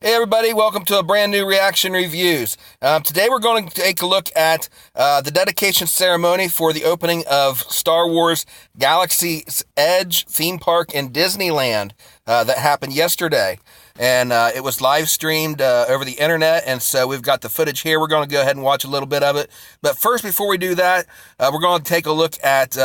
Hey everybody, welcome to a brand new Reaction Reviews. Today we're going to take a look at the dedication ceremony for the opening of Star Wars Galaxy's Edge theme park in Disneyland that happened yesterday. And it was live streamed over the internet, and so we've got the footage here. We're going to go ahead and watch a little bit of it. But first, before we do that, we're going to take a look at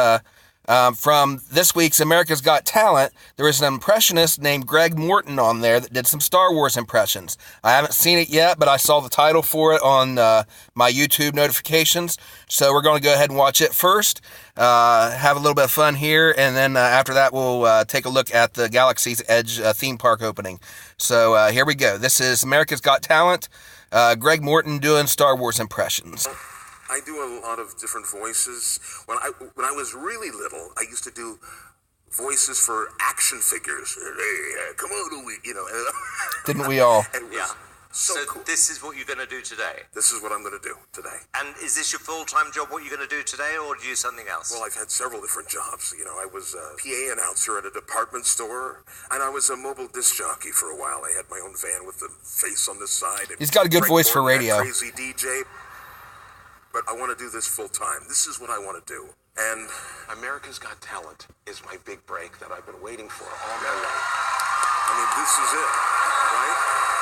from this week's America's Got Talent. There was an impressionist named Greg Morton on there that did some Star Wars impressions. I haven't seen it yet, but I saw the title for it on my YouTube notifications. So we're going to go ahead and watch it first, have a little bit of fun here, and then after that we'll take a look at the Galaxy's Edge theme park opening. So here we go. This is America's Got Talent, Greg Morton doing Star Wars impressions. I do a lot of different voices. When I was really little, I used to do voices for action figures. Hey, come on, you know. Didn't we all? Yeah. So cool. This is what you're going to do today? This is what I'm going to do today. And is this your full-time job, what you're going to do today, or do you do something else? Well, I've had several different jobs. You know, I was a PA announcer at a department store, and I was a mobile disc jockey for a while. I had my own van with the face on the side. He's got a good voice for radio. Crazy DJ. But I want to do this full time. This is what I want to do. And America's Got Talent is my big break that I've been waiting for all my life. I mean, this is it, right?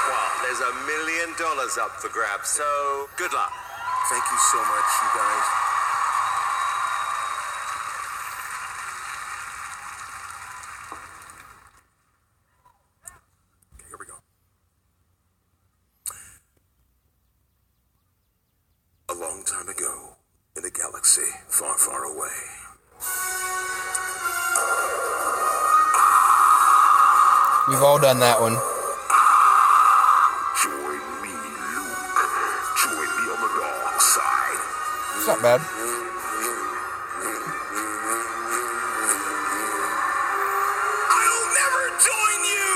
Well, there's $1 million up for grabs, so good luck. Thank you so much, you guys. Okay, here we go. A long time ago, in a galaxy far, far away. We've all done that one. Join me, Luke. Join me on the dark side. It's not bad. I'll never join you!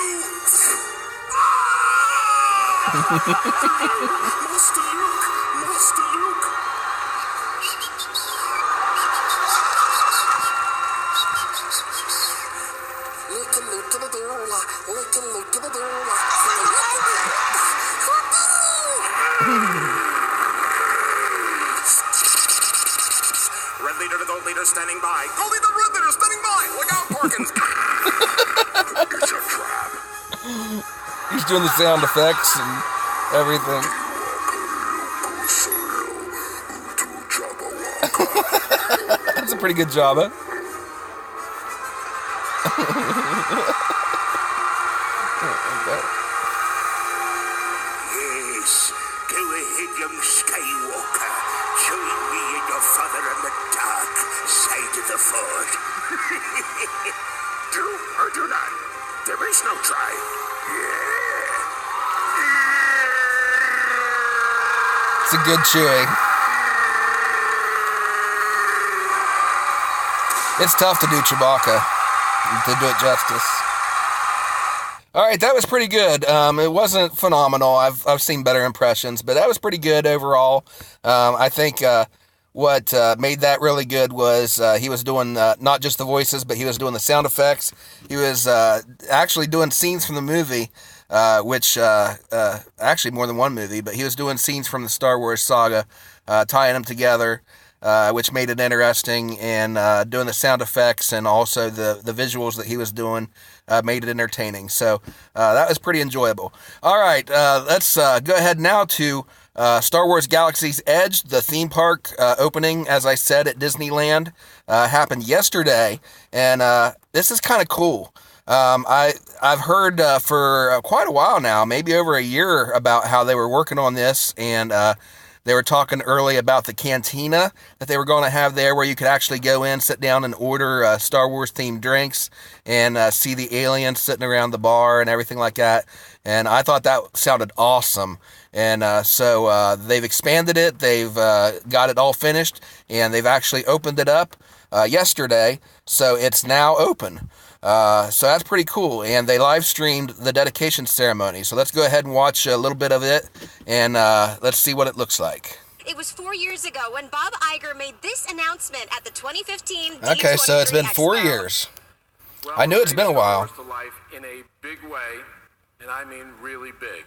Master Luke! Master Luke! Red leader to gold leader standing by. Gold leader, red leader standing by. Look out, Parkins. It's a trap. He's doing the sound effects and everything. That's a pretty good job, huh? Yes, go ahead, young Skywalker. Join me and your father on the dark side of the Force. Do or do not. There is no try. It's a good chewing. It's tough to do Chewbacca, to do it justice. All right, that was pretty good. It wasn't phenomenal. I've seen better impressions, but that was pretty good overall. I think what made that really good was he was doing not just the voices, but he was doing the sound effects. He was actually doing scenes from the movie, which actually more than one movie, but he was doing scenes from the Star Wars saga, tying them together. Which made it interesting, and doing the sound effects and also the visuals that he was doing made it entertaining. So that was pretty enjoyable. All right, let's go ahead now to Star Wars Galaxy's Edge, the theme park opening, as I said, at Disneyland, happened yesterday, and this is kind of cool. I've heard for quite a while now, maybe over a year, about how they were working on this, and they were talking early about the cantina that they were going to have there, where you could actually go in, sit down, and order Star Wars-themed drinks, and see the aliens sitting around the bar and everything like that. And I thought that sounded awesome. And so they've expanded it. They've got it all finished, and they've actually opened it up yesterday, so it's now open. So that's pretty cool, and they live streamed the dedication ceremony. So let's go ahead and watch a little bit of it, and let's see what it looks like. It was 4 years ago when Bob Iger made this announcement at the 2015 Okay, so it's been 4 years. Well, I knew it's been a while. To life in a big way, and I mean really big.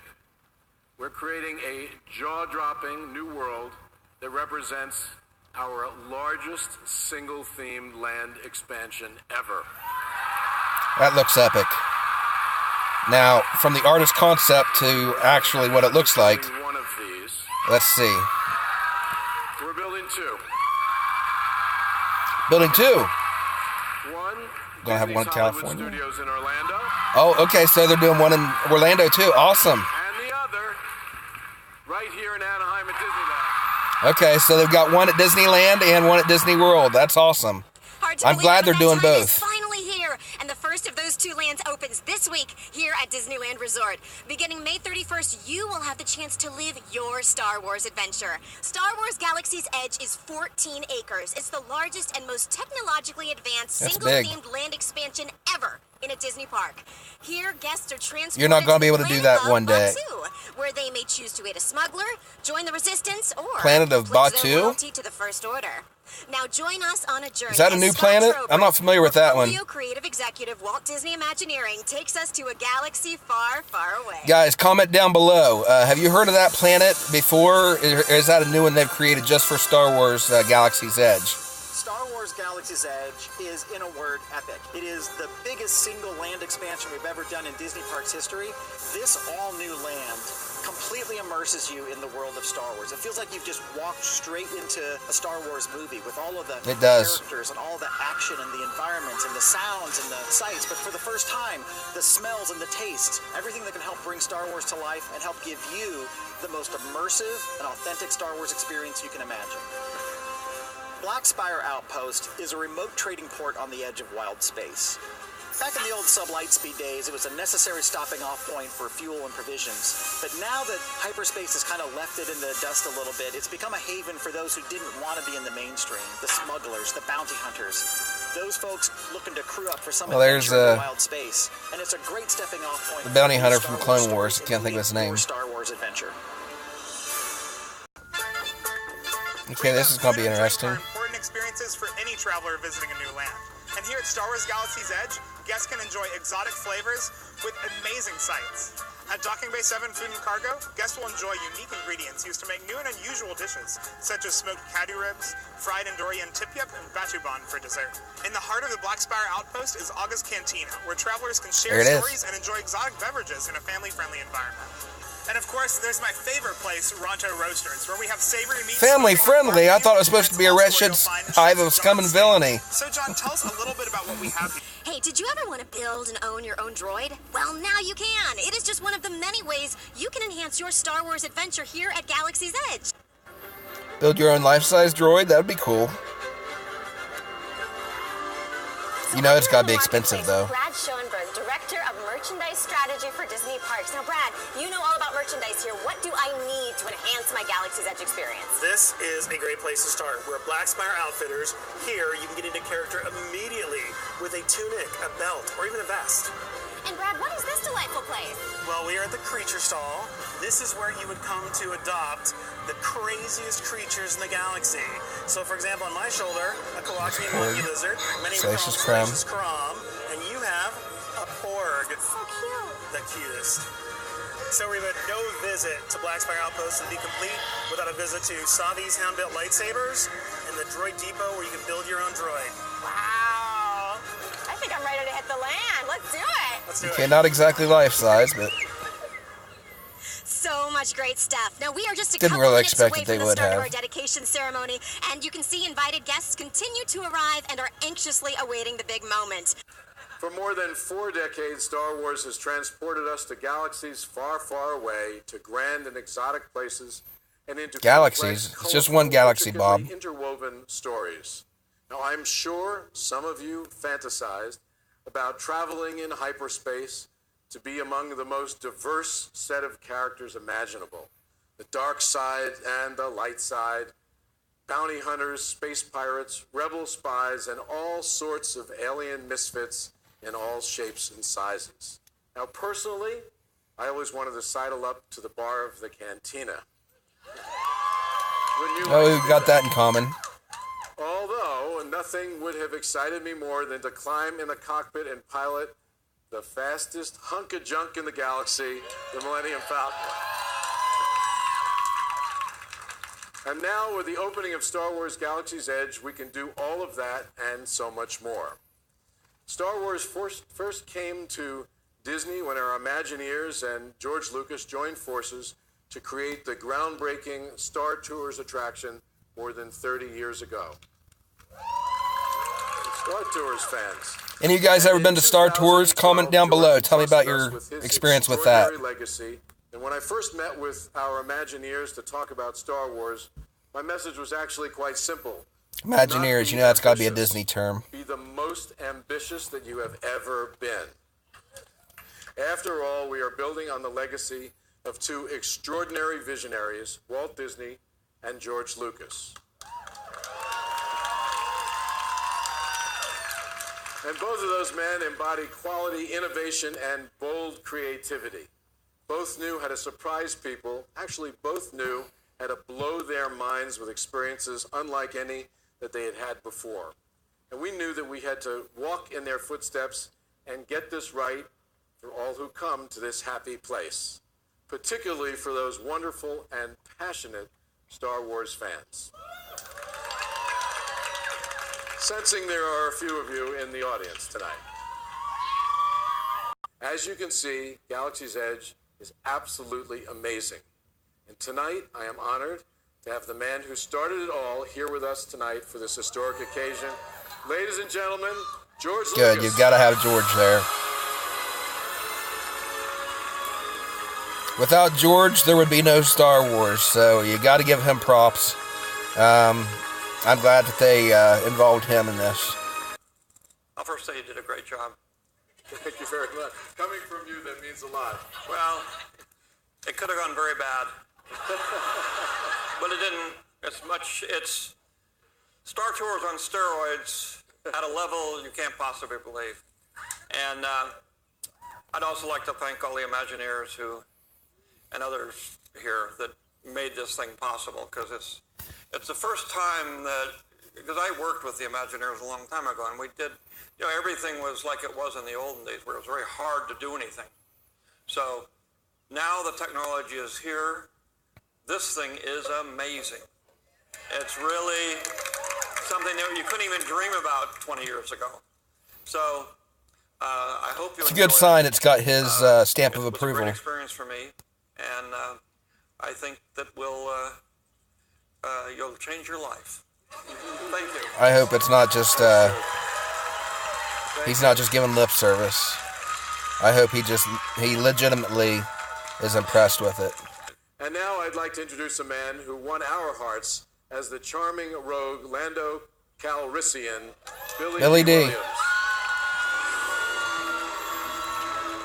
We're creating a jaw-dropping new world that represents our largest single-themed land expansion ever. That looks epic. Now, from the artist concept to actually what it looks like, One of these. let's see. We're building two. Building 2. One. Gonna have one in Disney's Hollywood California. Studios in Orlando. Oh, okay, so they're doing one in Orlando too. Awesome. And the other right here in Anaheim at Disneyland. Okay, so they've got one at Disneyland and one at Disney World. That's awesome. Hard to I'm believe, glad but they're that doing time is both. finally here, and the first of those two lands opens this week here at Disneyland Resort. Beginning May 31st, you will have the chance to live your Star Wars adventure. Star Wars Galaxy's Edge is 14 acres. It's the largest and most technologically advanced That's big. single-themed land expansion ever in a Disney park. Here, guests are transported You're not gonna be able to the do planet that of one day. Batuu, where they may choose to aid a smuggler, join the Resistance, or Planet of pledge Batuu? their loyalty to the First Order. Now join us on a journey. Is that a as new Scott planet? Trober, I'm not familiar with that one. portfolio creative executive Walt Disney Imagineering, takes us to a galaxy far, far away. Guys, comment down below. Have you heard of that planet before? Or is that a new one they've created just for Star Wars Galaxy's Edge? Star Wars Galaxy's Edge is, in a word, epic. It is the biggest single land expansion we've ever done in Disney Parks history. This all-new land completely immerses you in the world of Star Wars. It feels like you've just walked straight into a Star Wars movie with all of the It does. characters and all the action and the environments and the sounds and the sights. But for the first time, the smells and the tastes, everything that can help bring Star Wars to life and help give you the most immersive and authentic Star Wars experience you can imagine. Black Spire Outpost is a remote trading port on the edge of wild space. Back in the old sub-lightspeed days, it was a necessary stopping off point for fuel and provisions. But now that hyperspace has kind of left it in the dust a little bit, it's become a haven for those who didn't want to be in the mainstream. The smugglers, the bounty hunters. Those folks looking to crew up for some there's adventure in wild space. And it's a great stepping off point. The bounty for hunter Star from Clone Wars Wars. Can't think of his name. or Star Wars adventure. Okay, this is gonna be interesting. Important experiences for any traveler visiting a new land. And here at Star Wars Galaxy's Edge, guests can enjoy exotic flavors with amazing sights. At Docking Bay 7 Food and Cargo, guests will enjoy unique ingredients used to make new and unusual dishes, such as smoked caddy ribs, fried Andorian tip-yip, and batuban for dessert. In the heart of the Black Spire Outpost is Aga's Cantina, where travelers can share There it is. stories and enjoy exotic beverages in a family-friendly environment. And of course, there's my favorite place, Ronto Roasters, where we have savory meats. Family friendly. I thought it was supposed to be a wretched hive of scum and villainy. So, John, tell us a little bit about what we have here. Hey, did you ever want to build and own your own droid? Well, now you can. It is just one of the many ways you can enhance your Star Wars adventure here at Galaxy's Edge. Build your own life-size droid? That would be cool. You know it's gotta be expensive, though. Brad Schoenberg, Director of Merchandise Strategy for Disney Parks. Now, Brad, you know all about merchandise here. What do I need to enhance my Galaxy's Edge experience? This is a great place to start. We're Black Spire Outfitters. Here, you can get into character immediately with a tunic, a belt, or even a vest. And Brad, what is this delightful place? Well, we are at the Creature Stall. This is where you would come to adopt the craziest creatures in the galaxy. So, for example, on my shoulder, a Kawaki monkey lizard. Many would call him Salacious Crom. And you have a Porg. So cute. The cutest. So we have no visit to Black Spire Outpost would be complete without a visit to Savi's hand-built lightsabers and the Droid Depot where you can build your own droid. Wow. I think I'm ready to hit the land. Let's do it. Let's do Okay, it. not exactly life-size, but So much great stuff. Now, we are just a Didn't couple really minutes expect away that they from the would start of have. our dedication ceremony, and you can see invited guests continue to arrive and are anxiously awaiting the big moment. For more than 4 decades, Star Wars has transported us to galaxies far, far away, to grand and exotic places, and into Galaxies? complex, It's just one colorful, galaxy, Bob. intricately interwoven stories. Now, I'm sure some of you fantasized about traveling in hyperspace to be among the most diverse set of characters imaginable. The dark side and the light side, bounty hunters, space pirates, rebel spies, and all sorts of alien misfits in all shapes and sizes. Now, personally, I always wanted to sidle up to the bar of the cantina. oh, we got that in common. Although nothing would have excited me more than to climb in the cockpit and pilot the fastest hunk of junk in the galaxy, the Millennium Falcon. And now, with the opening of Star Wars Galaxy's Edge, we can do all of that and so much more. Star Wars first came to Disney when our Imagineers and George Lucas joined forces to create the groundbreaking Star Tours attraction more than 30 years ago. Star Tours fans. Any of you guys ever been to Star Tours? Comment down below. Tell me about your experience with that. Legacy. And when I first met with our Imagineers to talk about Star Wars, my message was actually quite simple. Imagineers, you know that's got to be a Disney term. Be the most ambitious that you have ever been. After all, we are building on the legacy of two extraordinary visionaries, Walt Disney and George Lucas. And both of those men embody quality, innovation, and bold creativity. Both knew how to surprise people. Actually, both knew how to blow their minds with experiences unlike any that they had had before. And we knew that we had to walk in their footsteps and get this right for all who come to this happy place, particularly for those wonderful and passionate Star Wars fans. Sensing there are a few of you in the audience tonight. As you can see, Galaxy's Edge is absolutely amazing. And tonight, I am honored to have the man who started it all here with us tonight for this historic occasion. Ladies and gentlemen, George Lucas. Good, you've got to have George there. Without George, there would be no Star Wars, so you got to give him props. I'm glad that they involved him in this. I'll first say you did a great job. Thank you very much. Coming from you, that means a lot. Well, it could have gone very bad, but it didn't. It's Star Tours on steroids at a level you can't possibly believe. And I'd also like to thank all the Imagineers and others here that made this thing possible, because it's the first time that, because I worked with the Imagineers a long time ago, and we did, everything was like it was in the olden days, where it was very hard to do anything. So now the technology is here. This thing is amazing. It's really something that you couldn't even dream about 20 years ago. So I hope you. It's a good sign. It's got his stamp of approval. It was a great experience for me, and I think that you'll change your life. Thank you. I hope it's not just he's not just giving lip service. I hope he legitimately is impressed with it. And now I'd like to introduce a man who won our hearts as the charming rogue Lando Calrissian, Billy D. Williams.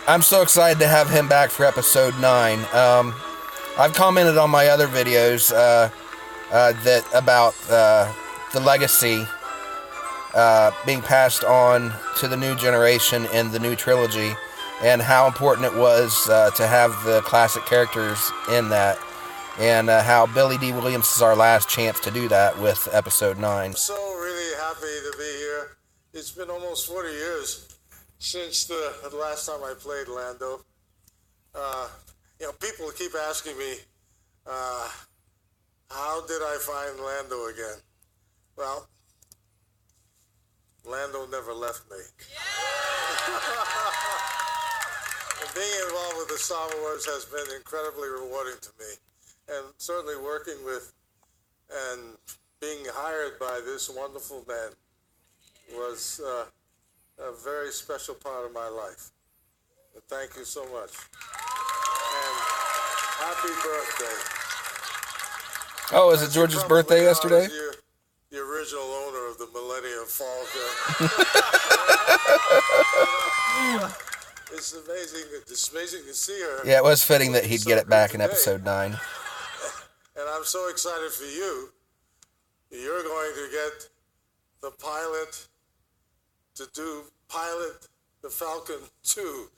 I'm so excited to have him back for episode 9. I've commented on my other videos that about the legacy being passed on to the new generation in the new trilogy, and how important it was to have the classic characters in that, and how Billy D. Williams is our last chance to do that with episode 9. I'm so really happy to be here. It's been almost 40 years since the last time I played Lando. People keep asking me, how did I find Lando again? Well, Lando never left me. Being involved with the Star Wars has been incredibly rewarding to me. And certainly working with and being hired by this wonderful man was a very special part of my life. And thank you so much. And happy birthday. Oh, is it George's birthday yesterday? The original owner of the Millennium Falcon. It's amazing to see her. Yeah, it was fitting that he'd get it back in episode 9. And I'm so excited for you. You're going to get the pilot to pilot the Falcon 2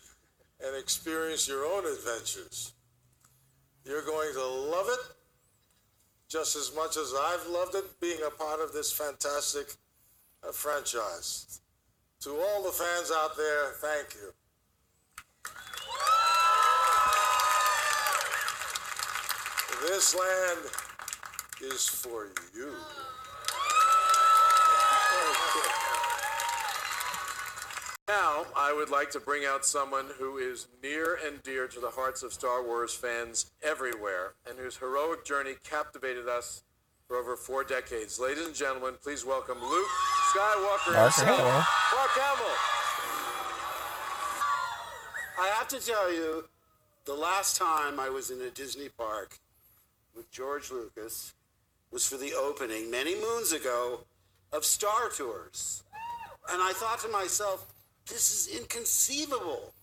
and experience your own adventures. You're going to love it just as much as I've loved it being a part of this fantastic franchise. To all the fans out there, thank you. This land is for you. Now, I would like to bring out someone who is near and dear to the hearts of Star Wars fans everywhere, and whose heroic journey captivated us for over 4 decades. Ladies and gentlemen, please welcome Luke Skywalker himself, Mark Hamill. I have to tell you, the last time I was in a Disney park with George Lucas was for the opening many moons ago of Star Tours. And I thought to myself, this is inconceivable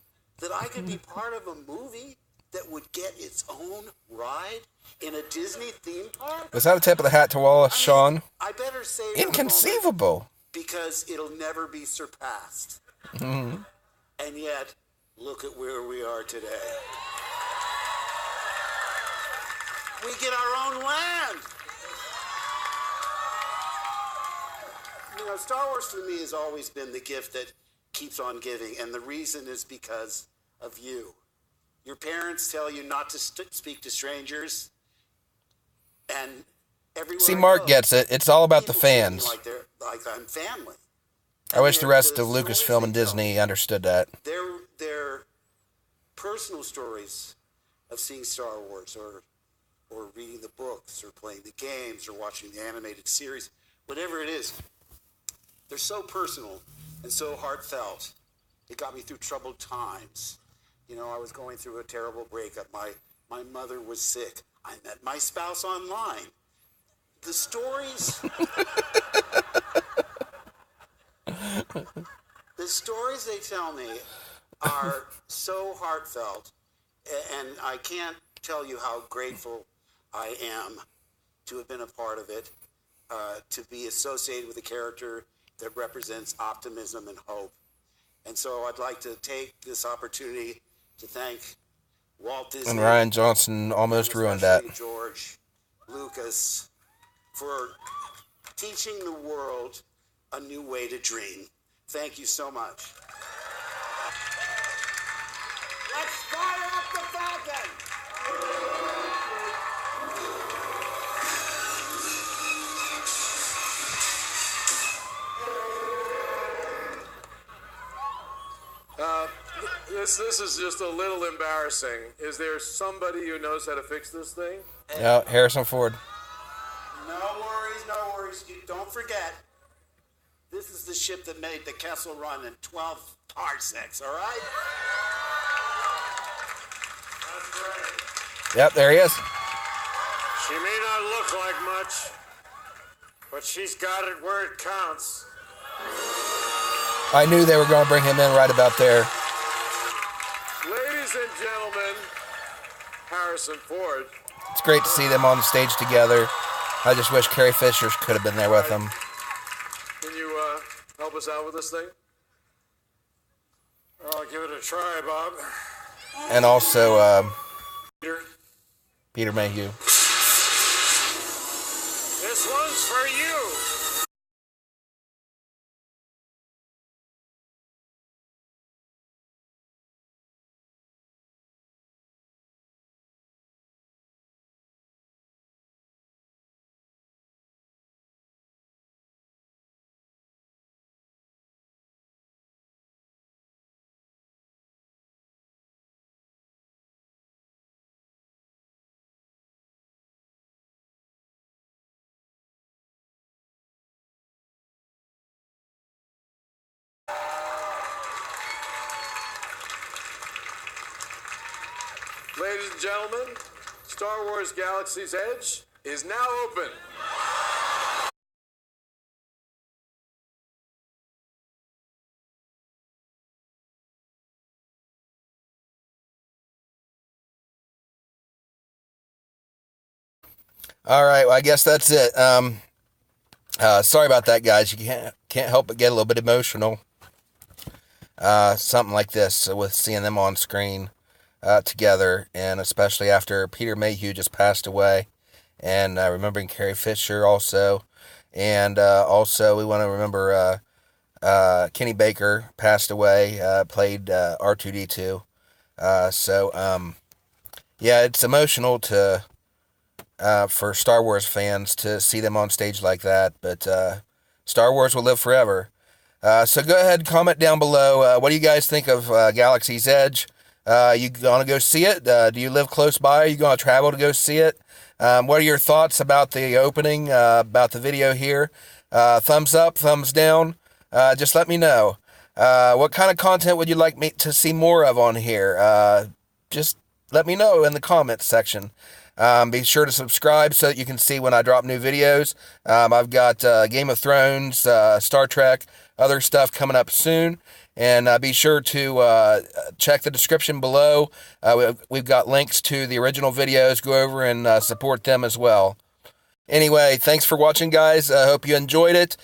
that I could be part of a movie that would get its own ride in a Disney theme park. Was that a tip of the hat to Wallace, Sean? I better say inconceivable, because it'll never be surpassed. Mm-hmm. And yet, look at where we are today. We get our own land. You know, Star Wars for me has always been the gift that keeps on giving, and the reason is because of you. Your parents tell you not to speak to strangers, and everywhere See, Mark gets it. It's all about the people treat me fans. like I'm family. I wish the rest of Lucasfilm and Disney understood that. Their personal stories of seeing Star Wars, or reading the books, or playing the games, or watching the animated series, whatever it is, they're so personal and so heartfelt. It got me through troubled times. You know, I was going through a terrible breakup. My mother was sick. I met my spouse online. The stories... the stories they tell me are so heartfelt, and I can't tell you how grateful I am to have been a part of it, to be associated with a character that represents optimism and hope. And so I'd like to take this opportunity to thank Walt Disney. And Ryan Johnson almost ruined that. George Lucas for teaching the world a new way to dream. Thank you so much. Let's fire up the Falcon! This is just a little embarrassing. Is there somebody who knows how to fix this thing? Yeah, Harrison Ford. No worries, no worries. Don't forget, this is the ship that made the Kessel Run in 12 parsecs, all right? That's right. Yep, there he is. She may not look like much, but she's got it where it counts. I knew they were going to bring him in right about there. Ladies and gentlemen, Harrison Ford. It's great to see them on the stage together. I just wish Carrie Fisher could have been there with them. Can you help us out with this thing? I'll give it a try, Bob. And also, Peter Mayhew. This one's for you. Ladies and gentlemen, Star Wars Galaxy's Edge is now open. All right, well, I guess that's it. Sorry about that, guys. You can't help but get a little bit emotional. Something like this with seeing them on screen together, and especially after Peter Mayhew just passed away, and remembering Carrie Fisher also, and also we want to remember Kenny Baker passed away, played R2-D2. Yeah, it's emotional to for Star Wars fans to see them on stage like that. But Star Wars will live forever. So go ahead and comment down below. What do you guys think of Galaxy's Edge? You gonna go see it? Do you live close by? Are you gonna travel to go see it? What are your thoughts about the opening, about the video here? Thumbs up, thumbs down. Just let me know. What kind of content would you like me to see more of on here? Just let me know in the comments section. Be sure to subscribe so that you can see when I drop new videos. I've got Game of Thrones, Star Trek, other stuff coming up soon. And be sure to check the description below. We've got links to the original videos. Go over and support them as well. Anyway, thanks for watching, guys. I hope you enjoyed it.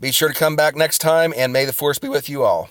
Be sure to come back next time, and may the Force be with you all.